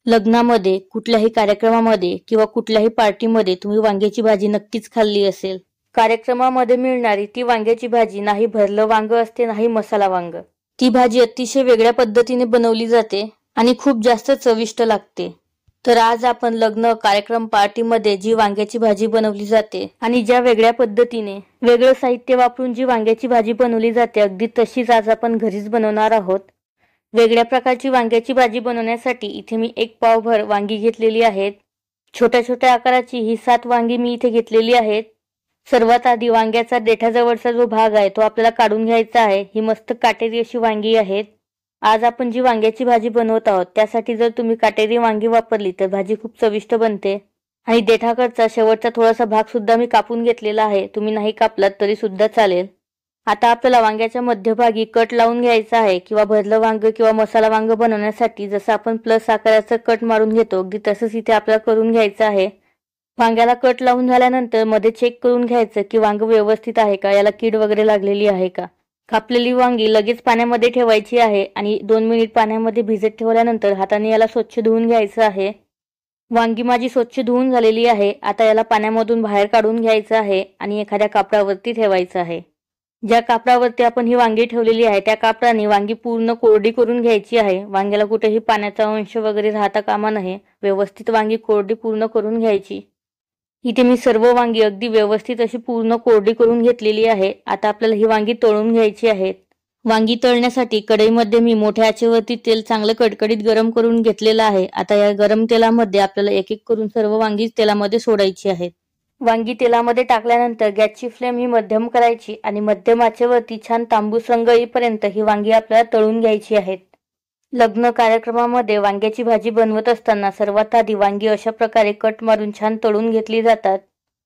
लग्नामध्ये, कुठल्याही कार्यक्रमामध्ये किंवा कुठल्याही पार्टीमध्ये तुम्ही वांग्याची भाजी नक्कीच खाल्ली असेल. कार्यक्रमामध्ये मिळणारी ती वांग्याची भाजी नाही भरलं वांग असते, नाही मसाला वांग. ती भाजी अतिशय वेगळ्या पद्धतीने बनवली जाते आणि खूप जास्त चविष्ट लागते. तर आज आपण लग्न, कार्यक्रम, पार्टीमध्ये जी वांग्याची भाजी बनवली जाते आणि ज्या वेगळ्या पद्धतीने वेगळं साहित्य वापरून जी वांग्याची भाजी बनवली जाते, अगदी तशीच आज आपण घरीच बनवणार आहोत. वेगळ्या प्रकारची वांग्याची भाजी बनवण्यासाठी इथे मी 1 पावभर वांगी घेतलेली आहेत. छोट्या छोट्या आकाराची ही 7 वांगी मी इथे घेतलेली आहेत. सर्वात आधी वांग्याचा देठाजवळचा जो भाग आहे तो आपल्याला काढून घ्यायचा आहे. ही मस्त काटेरी अशी वांगी आहेत. आज आपण जी वांग्याची भाजी बनवत आहोत त्यासाठी जर तुम्ही काटेरी वांगी वापरली तर भाजी खूप चविष्ट बनते. आणि देठाकडचा शेवटचा थोडासा भाग सुद्धा मी कापून घेतलेला आहे. तुम्ही नाही कापलात तरी सुद्धा चालेल. आता आपल्याला वांग्याच्या मध्यभागी कट लावून घ्यायचा आहे किंवा भरलं वांग किंवा मसाला वांग बनवण्यासाठी जसं आपण प्लस आकाराचं कट मारून घेतो अगदी तसंच इथे आपल्याला करून घ्यायचं आहे. वांग्याला कट लावून झाल्यानंतर मध्ये चेक करून घ्यायचं की वांग व्यवस्थित आहे का, याला कीड वगैरे लागलेली आहे का. कापलेली वांगी लगेच पाण्यामध्ये ठेवायची आहे आणि 2 मिनिट पाण्यामध्ये भिजत ठेवल्यानंतर हाताने याला स्वच्छ धुवून घ्यायचं आहे. वांगी माझी स्वच्छ धुवून झालेली आहे. आता याला पाण्यामधून बाहेर काढून घ्यायचं आहे आणि एखाद्या कापडावरती ठेवायचं आहे. ज्या कापडावरती आपण ही वांगी ठेवलेली आहे त्या कापडाने वांगी पूर्ण कोरडी करून घ्यायची आहे. वांग्याला कुठेही पाण्याचा अंश वगैरे राहता कामा नये. व्यवस्थित वांगी कोरडी पूर्ण करून घ्यायची. इथे मी सर्व वांगी अगदी व्यवस्थित अशी पूर्ण कोरडी करून घेतलेली आहे. आता आपल्याला ही वांगी तळून घ्यायची आहेत. वांगी तळण्यासाठी कढईमध्ये मी मोठ्या आचेवरती तेल चांगलं कडकडीत गरम करून घेतलेलं आहे. आता या गरम तेलामध्ये आपल्याला एक एक करून सर्व वांगी तेलामध्ये सोडायची आहेत. वांगी तेलामध्ये टाकल्यानंतर गॅसची फ्लेम ही मध्यम करायची आणि मध्यम आचेवरती छान तांबूस रंग येईपर्यंत ही वांगी आपल्याला तळून घ्यायची आहेत. लग्न कार्यक्रमामध्ये वांग्याची भाजी बनवत असताना सर्वात आधी वांगी अशा प्रकारे कट मारून छान तळून घेतली जातात.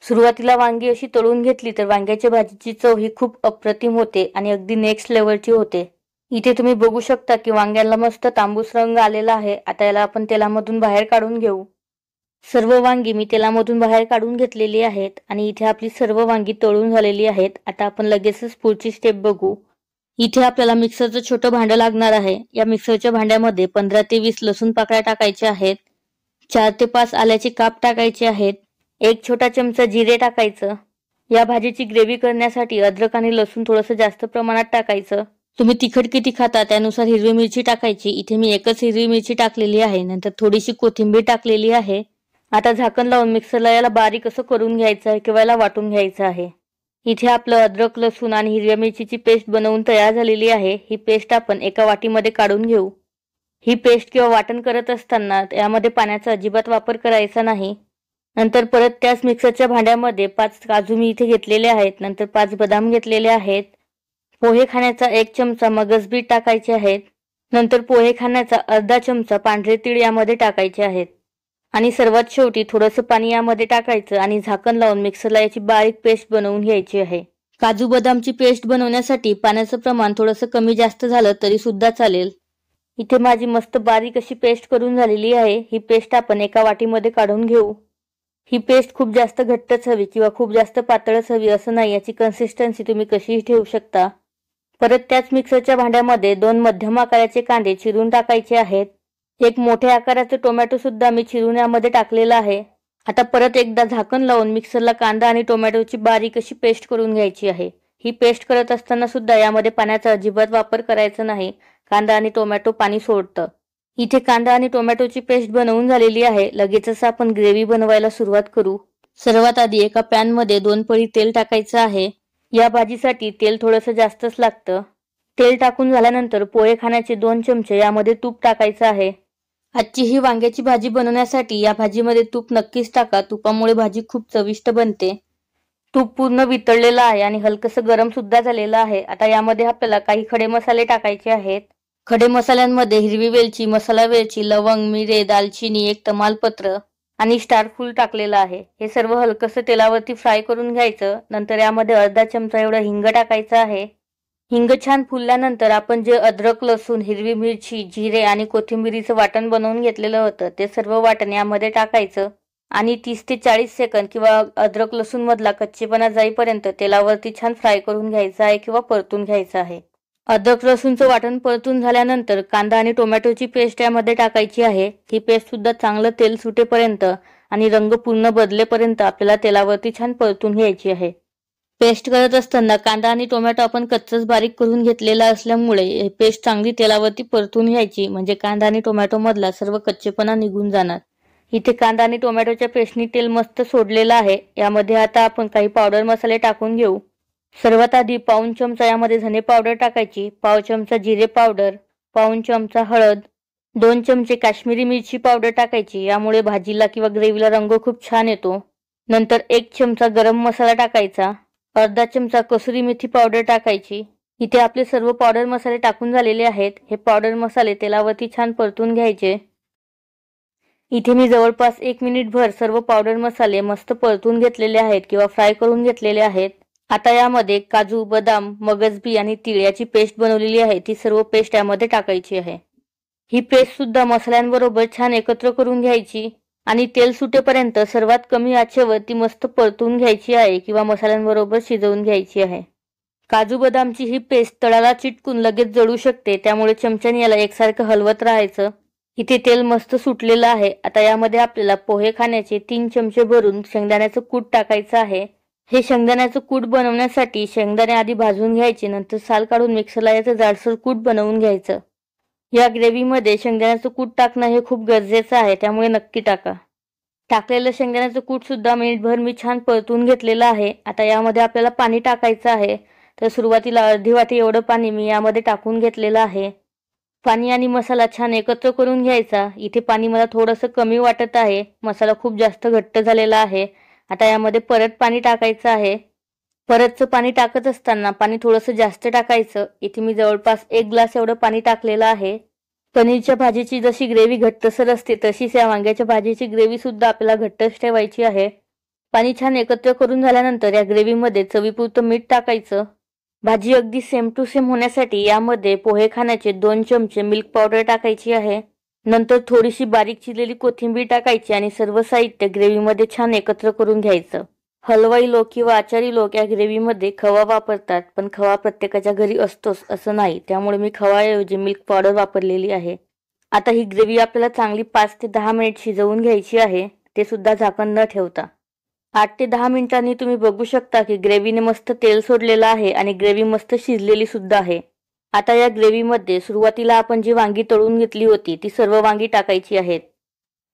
सुरुवातीला वांगी अशी तळून घेतली तर वांग्याच्या भाजीची चव ही खूप अप्रतिम होते आणि अगदी नेक्स्ट लेवलची होते. इथे तुम्ही बघू शकता की वांग्याला मस्त तांबूस रंग आलेला आहे. आता याला आपण तेलामधून बाहेर काढून घेऊ. सर्व वांगी मी तेलामधून बाहेर काढून घेतलेली आहेत आणि इथे आपली सर्व वांगी तळून झालेली आहेत. आता आपण लगेचच पुढची स्टेप बघू. इथे आपल्याला मिक्सरचं छोटं भांडं लागणार आहे. या मिक्सरच्या भांड्यामध्ये 15 ते 20 लसूण पाकळ्या टाकायच्या आहेत. 4 ते 5 आल्याचे काप टाकायचे आहेत. 1 छोटा चमचा जिरे टाकायचं. या भाजीची ग्रेव्ही करण्यासाठी अद्रक आणि लसूण थोडंसं जास्त प्रमाणात टाकायचं. तुम्ही तिखट किती खाता त्यानुसार हिरवी मिरची टाकायची. इथे मी एकच हिरवी मिरची टाकलेली आहे. नंतर थोडीशी कोथिंबीर टाकलेली आहे. आता झाकण लावून मिक्सरला याला बारीक असं करून घ्यायचं आहे किंवा याला वाटून घ्यायचं आहे. इथे आपलं अद्रक, लसूण आणि हिरव्या मिरचीची पेस्ट बनवून तयार झालेली आहे. ही पेस्ट आपण एका वाटीमध्ये काढून घेऊ. ही पेस्ट किंवा वाटण करत असताना यामध्ये पाण्याचा अजिबात वापर करायचा नाही. नंतर परत त्याच मिक्सरच्या भांड्यामध्ये 5 काजू मी इथे घेतलेले आहेत. नंतर 5 बदाम घेतलेले आहेत. पोहे खाण्याचा 1 चमचा मगजबीट टाकायचे आहेत. नंतर पोहे खाण्याचा अर्धा चमचा पांढरे तीळ यामध्ये टाकायचे आहेत. आणि सर्वात शेवटी थोडंसं पाणी यामध्ये टाकायचं आणि झाकण लावून मिक्सरला याची बारीक पेस्ट बनवून घ्यायची आहे. काजू बदामची पेस्ट बनवण्यासाठी पाण्याचं प्रमाण थोडंसं कमी जास्त झालं तरी सुद्धा चालेल. इथे माझी मस्त बारीक अशी पेस्ट करून झालेली आहे. ही पेस्ट आपण एका वाटीमध्ये काढून घेऊ. ही पेस्ट खूप जास्त घट्टच हवी किंवा खूप जास्त पातळच हवी असं नाही. याची कन्सिस्टन्सी तुम्ही कशीही ठेवू शकता. परत त्याच मिक्सरच्या भांड्यामध्ये 2 मध्यम आकाराचे कांदे चिरून टाकायचे आहेत. 1 मोठ्या आकाराचं टोमॅटो सुद्धा मी चिरून यामध्ये टाकलेला आहे. आता परत एकदा झाकण लावून मिक्सरला कांदा आणि टोमॅटोची बारीक अशी पेस्ट करून घ्यायची आहे. ही पेस्ट करत असताना सुद्धा यामध्ये पाण्याचा अजिबात वापर करायचा नाही. कांदा आणि टोमॅटो पाणी सोडतं. इथे कांदा आणि टोमॅटोची पेस्ट बनवून झालेली आहे. लगेचच आपण ग्रेव्ही बनवायला सुरुवात करू. सर्वात आधी एका पॅनमध्ये 2 पळी तेल टाकायचं आहे. या भाजीसाठी तेल थोडंसं जास्तच लागतं. तेल टाकून झाल्यानंतर पोहे खाण्याचे 2 चमचे यामध्ये तूप टाकायचं आहे. आजची ही वांग्याची भाजी बनवण्यासाठी या भाजीमध्ये तूप नक्कीच टाका. तुपामुळे भाजी खूप चविष्ट बनते. तूप पूर्ण वितळलेलं आहे आणि हलकसं गरम सुद्धा झालेलं आहे. आता यामध्ये आपल्याला काही खडे मसाले टाकायचे आहेत. खडे मसाल्यांमध्ये हिरवी वेलची, मसाला वेलची, लवंग, मिरे, दालचिनी, 1 तमालपत्र आणि स्टार फूल टाकलेलं आहे. हे सर्व हलकसं तेलावरती फ्राय करून घ्यायचं. नंतर यामध्ये अर्धा चमचा एवढा हिंग टाकायचं आहे. हिंग छान फुलल्यानंतर आपण जे अद्रक, लसूण, हिरवी मिरची, जिरे आणि कोथिंबिरीचं वाटण बनवून घेतलेलं होतं ते सर्व वाटण यामध्ये टाकायचं आणि 30 ते 40 सेकंद किंवा अद्रक लसूण मधला कच्चेपणा जाईपर्यंत तेलावरती छान फ्राय करून घ्यायचं आहे किंवा परतून घ्यायचं आहे. अद्रक लसूणचं वाटण परतून झाल्यानंतर कांदा आणि टोमॅटोची पेस्ट यामध्ये टाकायची आहे। ही पेस्ट सुद्धा चांगलं तेल सुटेपर्यंत आणि रंग पूर्ण बदलेपर्यंत आपल्याला तेलावरती छान परतून घ्यायची आहे। पेस्ट करत असताना कांदा आणि टोमॅटो आपण कच्चाच बारीक करून घेतलेला असल्यामुळे हे पेस्ट चांगली तेलावरती परतून घ्यायची, म्हणजे कांदा आणि टोमॅटो मधला सर्व कच्चेपणा निघून जाणार। इथे कांदा आणि टोमॅटोच्या पेस्टनी तेल मस्त सोडलेलं आहे। यामध्ये आता आपण काही पावडर मसाले टाकून घेऊ। सर्वात आधी पाऊण चमचा यामध्ये धने पावडर टाकायची, पाव चमचा जिरे पावडर, पाऊण चमचा हळद, 2 चमचे काश्मीरी मिरची पावडर टाकायची। यामुळे भाजीला किंवा ग्रेव्हीला रंग खूप छान येतो। नंतर 1 चमचा गरम मसाला टाकायचा, अर्धा चमचा कसुरी मेथी पावडर टाकायची। इथे आपले सर्व पावडर मसाले टाकून झालेले आहेत। हे पावडर मसाले तेलावरती छान परतून घ्यायचे। इथे मी जवळपास 1 मिनिटभर सर्व पावडर मसाले मस्त परतून घेतलेले आहेत किंवा फ्राय करून घेतलेले आहेत। आता यामध्ये काजू, बदाम, मगजबी आणि तीळ याची पेस्ट बनवलेली आहे, ती सर्व पेस्ट यामध्ये टाकायची आहे। ही पेस्ट सुद्धा मसाल्यांबरोबर छान एकत्र करून घ्यायची आणि तेल सुटेपर्यंत सर्वात कमी आचेवर ती मस्त परतून घ्यायची आहे किंवा मसाल्यांबरोबर शिजवून घ्यायची आहे। काजू बदामची ही पेस्ट तळाला चिटकून लगेच जळू शकते, त्यामुळे चमच्याने याला एकसारखं हलवत राहायचं। इथे तेल मस्त सुटलेलं आहे। आता यामध्ये आपल्याला पोहे खाण्याचे 3 चमचे भरून शेंगदाण्याचं कूट टाकायचं आहे। हे शेंगदाण्याचं कूट बनवण्यासाठी शेंगदाणे आधी भाजून घ्यायचे, नंतर साल काढून मिक्सरला याचं जाडसर कूट बनवून घ्यायचं। या ग्रेव्हीमध्ये शेंगदाण्याचं कूट टाकणं हे खूप गरजेचं आहे, त्यामुळे नक्की टाका। टाकलेलं शेंगदाण्याचं कूट सुद्धा मिनिटभर मी छान परतून घेतलेलं आहे। आता यामध्ये आपल्याला पाणी टाकायचं आहे। तर सुरुवातीला अर्धी वाटी एवढं पाणी मी यामध्ये टाकून घेतलेलं आहे। पाणी आणि मसाला छान एकत्र करून घ्यायचा। इथे पाणी मला थोडंसं कमी वाटत आहे, मसाला खूप जास्त घट्ट झालेला आहे। आता यामध्ये परत पाणी टाकायचं आहे। परतचं पाणी टाकत असताना पाणी थोडंसं जास्त टाकायचं। इथे मी जवळपास 1 ग्लास एवढं पाणी टाकलेलं आहे। पनीरच्या भाजीची जशी ग्रेव्ही घट्टसर असते तशीच या वांग्याच्या भाजीची ग्रेव्ही सुद्धा आपल्याला घट्टच ठेवायची आहे। पाणी छान एकत्र करून झाल्यानंतर या ग्रेव्हीमध्ये चवीपुरतं मीठ टाकायचं। भाजी अगदी सेम टू सेम होण्यासाठी यामध्ये पोहे खाण्याचे 2 चमचे मिल्क पावडर टाकायची आहे। नंतर थोडीशी बारीक चिरलेली कोथिंबीर टाकायची आणि सर्व साहित्य ग्रेव्हीमध्ये छान एकत्र करून घ्यायचं। हलवाई लोक किंवा आचारी लोक या ग्रेव्हीमध्ये खवा वापरतात, पण खवा प्रत्येकाच्या घरी असतोच असं नाही, त्यामुळे मी खवाऐवजी मिल्क पावडर वापरलेली आहे। आता ही ग्रेव्ही आपल्याला चांगली 5 ते 10 मिनिट शिजवून घ्यायची आहे, ते सुद्धा झाकण न ठेवता। 8 ते 10 मिनिटांनी तुम्ही बघू शकता की ग्रेव्हीने मस्त तेल सोडलेलं आहे आणि ग्रेव्ही मस्त शिजलेली सुद्धा आहे। आता या ग्रेव्हीमध्ये सुरुवातीला आपण जी वांगी तळून घेतली होती ती सर्व वांगी टाकायची आहेत।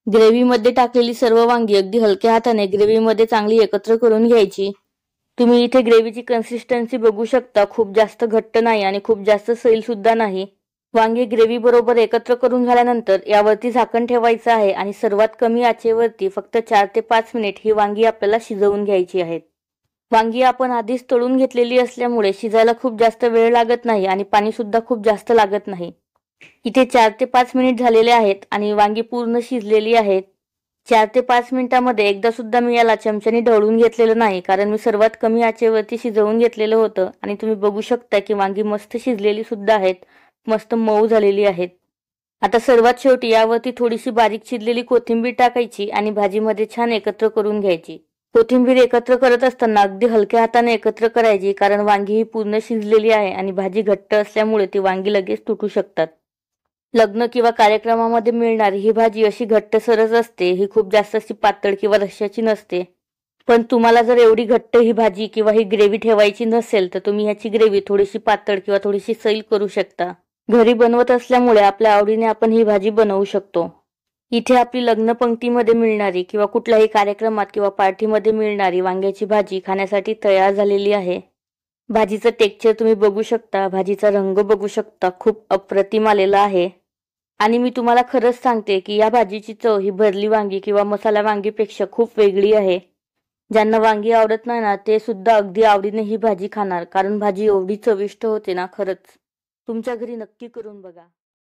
ग्रेव्हीमध्ये टाकलेली सर्व वांगी अगदी हलक्या हाताने ग्रेव्हीमध्ये चांगली एकत्र करून घ्यायची। तुम्ही इथे ग्रेव्हीची कन्सिस्टन्सी बघू शकता, खूप जास्त घट्ट नाही आणि खूप जास्त सैल सुद्धा नाही। वांगी ग्रेव्ही बरोबर एकत्र करून झाल्यानंतर यावरती झाकण ठेवायचं आहे आणि सर्वात कमी आचेवरती फक्त 4 ते 5 मिनिट ही वांगी आपल्याला शिजवून घ्यायची आहेत। वांगी आपण आधीच तळून घेतलेली असल्यामुळे शिजायला खूप जास्त वेळ लागत नाही आणि पाणी सुद्धा खूप जास्त लागत नाही। इथे 4 ते 5 मिनिट झालेले आहेत आणि वांगी पूर्ण शिजलेली आहेत। 4 ते 5 मिनिटांमध्ये एकदा सुद्धा मी याला चमच्याने ढवळून घेतलेलं नाही, कारण मी सर्वात कमी आचेवरती शिजवून घेतलेलं होतं आणि तुम्ही बघू शकता की वांगी मस्त शिजलेली सुद्धा आहेत, मस्त मऊ झालेली आहेत। आता सर्वात शेवटी यावरती थोडीशी बारीक चिरलेली कोथिंबीर टाकायची आणि भाजीमध्ये छान एकत्र करून घ्यायची। कोथिंबीर एकत्र करत असताना अगदी हलक्या हाताने एकत्र करायची, कारण वांगी ही पूर्ण शिजलेली आहे आणि भाजी घट्ट असल्यामुळे ती वांगी लगेच तुटू शकतात। लग्न किंवा कार्यक्रमामध्ये मिळणारी ही भाजी अशी घट्टसरच असते, ही खूप जास्त अशी पातळ किंवा रश्श्याची नसते। पण तुम्हाला जर एवढी घट्ट ही भाजी किंवा ही ग्रेव्ही ठेवायची नसेल तर तुम्ही ह्याची ग्रेव्ही थोडीशी पातळ किंवा थोडीशी सैल करू शकता। घरी बनवत असल्यामुळे आपल्या आवडीने आपण ही भाजी बनवू शकतो। इथे आपली लग्न पंक्तीमध्ये मिळणारी किंवा कुठल्याही कार्यक्रमात किंवा पार्टीमध्ये मिळणारी वांग्याची भाजी खाण्यासाठी तयार झालेली आहे। भाजीचं टेक्स्चर तुम्ही बघू शकता, भाजीचा रंग बघू शकता, खूप अप्रतिम आलेला आहे। आणि मी तुम्हाला खरंच सांगते की या भाजीची चव ही भरली वांगी किंवा मसाला वांगीपेक्षा खूप वेगळी आहे। ज्यांना वांगी आवडत नाही ना, ते सुद्धा अगदी आवडीने ही भाजी खाणार, कारण भाजी एवढी चविष्ट होते ना, खरंच तुमच्या घरी नक्की करून बघा।